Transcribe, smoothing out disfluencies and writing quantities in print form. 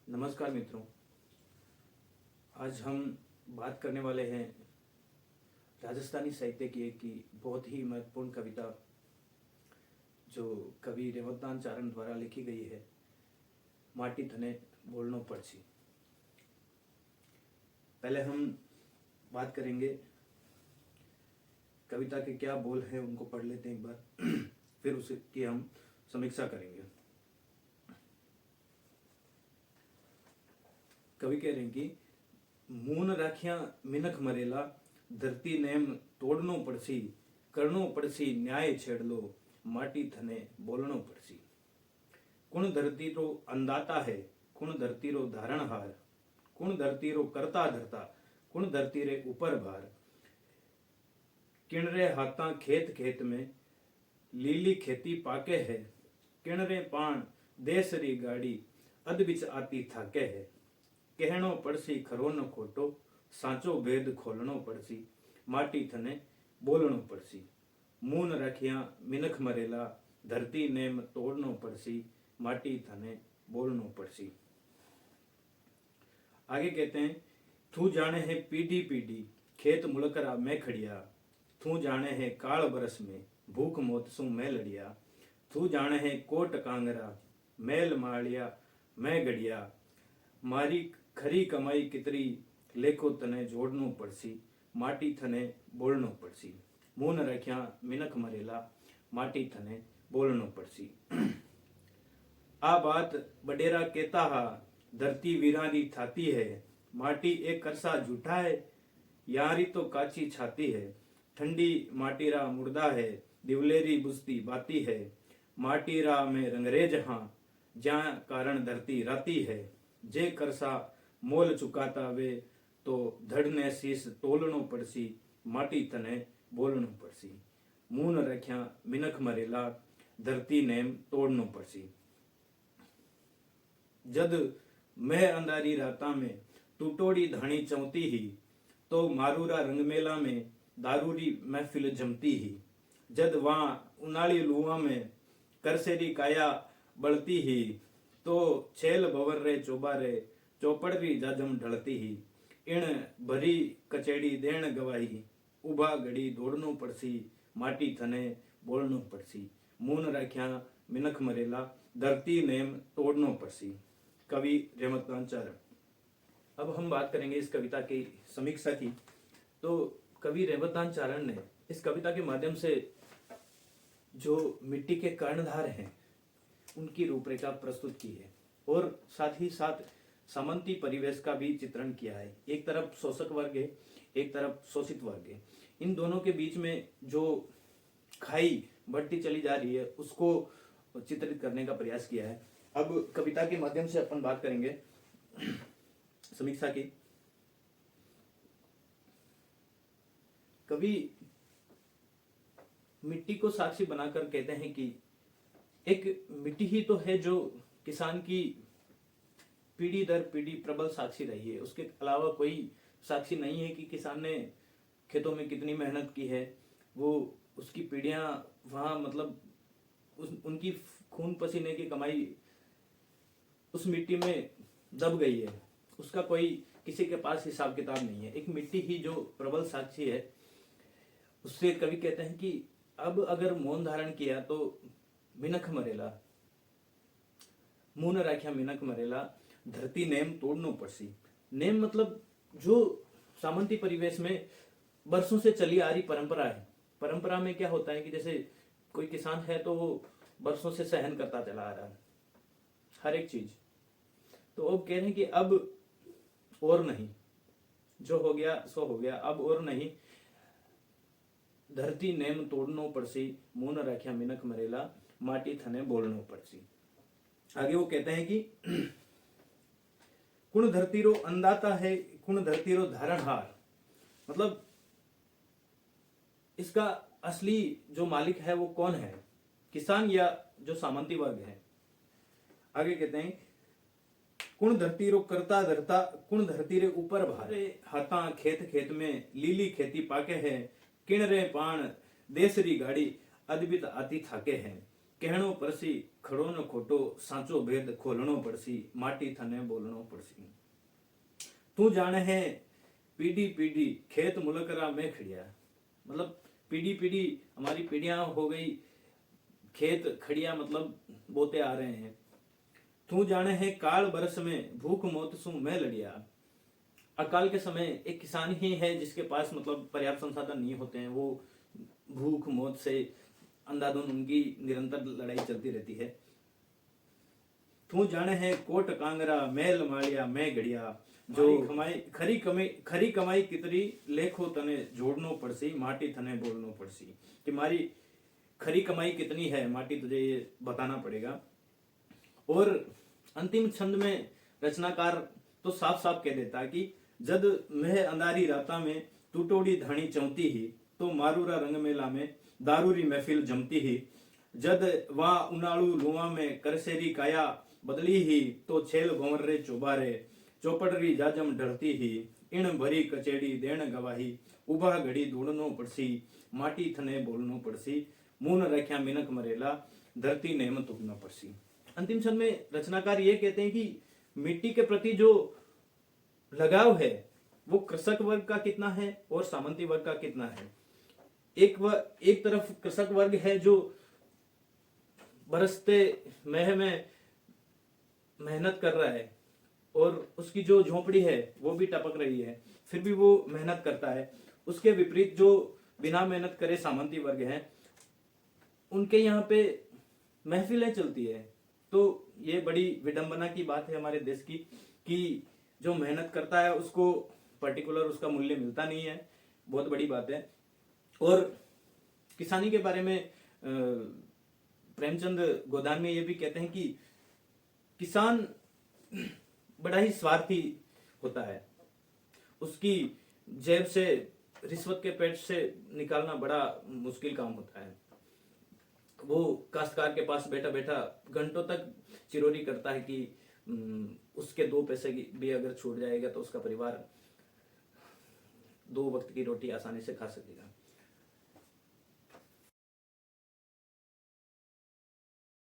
नमस्कार मित्रों, आज हम बात करने वाले हैं राजस्थानी साहित्य की एक की बहुत ही महत्वपूर्ण कविता जो कवि रेवतदान चारण द्वारा लिखी गई है, माटी थने बोलनो पड़सी। पहले हम बात करेंगे कविता के क्या बोल हैं, उनको पढ़ लेते हैं एक बार फिर उसकी हम समीक्षा करेंगे। कवि कह रहे हैं कि मून राखिया मिनख मरेला, धरती नेम तोड़नो पड़सी, करनो पड़सी न्याय छेड़ लो, माटी थने बोलनो पड़सी। कुण धरती रो अंदाता है, कुण धरती रो धारणहार, कुण धरती रो करता धरता, कुण धरती रे ऊपर भार। किणरे हाथा खेत खेत में, लीली खेती पाके है, किणरे पान देश री गाड़ी, अद बिच आती थाके है। कहनो पड़सी खरो न खोटो, सांचो भेद खोलनो पड़सी, माटी थने बोलनो पड़सी। मून रखिया मिनख मरेला, धरती नेम तोड़नो पड़सी, माटी थने बोलनो पड़सी। आगे कहते हैं, तू जाने है पीढ़ी पीढ़ी, खेत मुलकरा मैं खड़िया, तू जाने है काल बरस में, भूख मौत सु मैं लड़िया। तू जाने है कोट कांगरा, मैल मालिया मैं गड़िया, मारी खरी कमाई कितरी, लेखो तने जोड़नो पड़सी, माटी थने बोलनो पड़सी। मून रख्या मिनख मरेला, माटी थने बोलनो पड़सी। आ बात बडेरा कहता हा, धरती वीरानी थाती है, माटी एक करसा झूठा है, यारी तो काची छाती है। ठंडी माटीरा मुर्दा है, दिवलेरी बुझती बाती है, माटीरा में रंगरेज हाँ, ज्या कारण धरती राती है। जे करसा मोल चुकाता वे, तो धड़ने शीस तोलनो पड़सी, माटी तने बोलनो पड़सी। मून रख्या मिनख मरेला, धरती नेम तोड़नो पड़सी। जद मैं अंधारी राता में, टूटोड़ी धानी चौती ही, तो मारूरा रंगमेला में, दारूरी महफिल जमती ही। जद वहां उनाली लुआ में, करसेरी काया बलती ही, तो छेल भवर रे चोबारे, चौपड़री जाजम ढलती ही। इण भरी कचेड़ी देण गवाही, उभा घड़ी दौड़नो पड़सी, माटी थने बोलनो पड़सी। मून राख्या मिनख मरेला, धरती नेम तोड़नो पड़सी। कवि रेवतदान चारण। अब हम बात करेंगे इस कविता की समीक्षा की। तो कवि रेवतदान चारण ने इस कविता के माध्यम से जो मिट्टी के कर्णधार हैं उनकी रूपरेखा प्रस्तुत की है और साथ ही साथ सामंती परिवेश का भी चित्रण किया है। एक तरफ शोषक वर्ग है, एक तरफ शोषित वर्ग है। इन दोनों के बीच में जो खाई बढ़ती चली जा रही है उसको चित्रित करने का प्रयास किया है। अब कविता के माध्यम से अपन बात करेंगे समीक्षा की। कवि मिट्टी को साक्षी बनाकर कहते हैं कि एक मिट्टी ही तो है जो किसान की पीढ़ी दर पीढ़ी प्रबल साक्षी रही है। उसके अलावा कोई साक्षी नहीं है कि किसान ने खेतों में कितनी मेहनत की है। वो उसकी पीढ़ियां वहां मतलब उनकी खून पसीने की कमाई उस मिट्टी में दब गई है। उसका कोई किसी के पास हिसाब किताब नहीं है। एक मिट्टी ही जो प्रबल साक्षी है। उससे कवि कहते हैं कि अब अगर मौन धारण किया तो मिनख मरेला, मून राख्या मिनख मरेला, धरती नेम तोड़नो पड़सी। नेम मतलब जो सामंती परिवेश में बरसों से चली आ रही परंपरा है। परंपरा में क्या होता है कि जैसे कोई किसान है तो वो बरसों से सहन करता चला आ रहा है हर एक चीज। तो अब कह रहे हैं कि अब और नहीं, जो हो गया सो हो गया, अब और नहीं, धरती नेम तोड़नो पड़सी, मून राख्या मिनख मरेला, माटी थने बोलनो पड़सी। आगे वो कहते हैं कि कुण धरती रो अंदाता है, कुण धरती रो धारणहार। मतलब इसका असली जो मालिक है वो कौन है, किसान या जो सामंती वर्ग है। आगे कहते हैं, कुण धरती रो करता धरता, कुण धरती रे ऊपर भारे, हाथा खेत खेत में, लीली खेती पाके है, किण रे पान देश री गाड़ी, अद्भित आती थाके है। कहनो परसी खड़ो न खोटो सांचो भेद खोलनो पड़सी माटी थने बोलनो पड़सी। तू जाने है पीढ़ी पीढ़ी खेत मुलकरा में खड़िया, मतलब पीढ़ी पीढ़ी हमारी पीढ़ियां हो गई, खेत खड़िया मतलब बोते आ रहे हैं। तू जाने है काल बरस में भूख मौत सु मैं लड़िया। अकाल के समय एक किसान ही है जिसके पास मतलब पर्याप्त संसाधन नहीं होते हैं, वो भूख मौत से अंधाधुंध उनकी निरंतर लड़ाई चलती रहती है। तू जाने है कोट कांगरा मेल मालिया मैं गड़िया, जो खरी कमाई कितरी लेखो तने जोड़नो पड़सी माटी थने बोलनो पड़सी। कि मारी खरी कमाई कितनी है माटी तुझे ये बताना पड़ेगा। और अंतिम छंद में रचनाकार तो साफ साफ कह देता है कि जद मैं अंधारी राता में टूटोड़ी धनी चौंती ही, तो मारूरा रंग मेला में दारूरी महफिल जमती ही। जद वहां उनाड़ू लुआ में करसेरी काया बदली ही, तो छेल गोवर रे चोबारे चौपड़री जाजम ढलती ही। इन भरी कचेड़ी देण गवाही उभा घड़ी ढूंढनो पड़सी माटी थने बोलनो पड़सी। मुन रख्या मिनक मरेला धरती नेम तुकना पड़सी। अंतिम छंद में रचनाकार ये कहते हैं कि मिट्टी के प्रति जो लगाव है वो कृषक वर्ग का कितना है और सामंती वर्ग का कितना है। एक तरफ कृषक वर्ग है जो बरसते मेह में मेहनत कर रहा है और उसकी जो झोपड़ी है वो भी टपक रही है, फिर भी वो मेहनत करता है। उसके विपरीत जो बिना मेहनत करे सामंती वर्ग है, उनके यहाँ पे महफिलें चलती है। तो ये बड़ी विडंबना की बात है हमारे देश की कि जो मेहनत करता है उसको पर्टिकुलर उसका मूल्य मिलता नहीं है, बहुत बड़ी बात है। और किसानी के बारे में प्रेमचंद गोदान में ये भी कहते हैं कि किसान बड़ा ही स्वार्थी होता है, उसकी जेब से रिश्वत के पेट से निकालना बड़ा मुश्किल काम होता है। वो काश्तकार के पास बैठा बैठा घंटों तक चिरोरी करता है कि उसके 2 पैसे भी अगर छूट जाएगा तो उसका परिवार 2 वक्त की रोटी आसानी से खा सकेगा।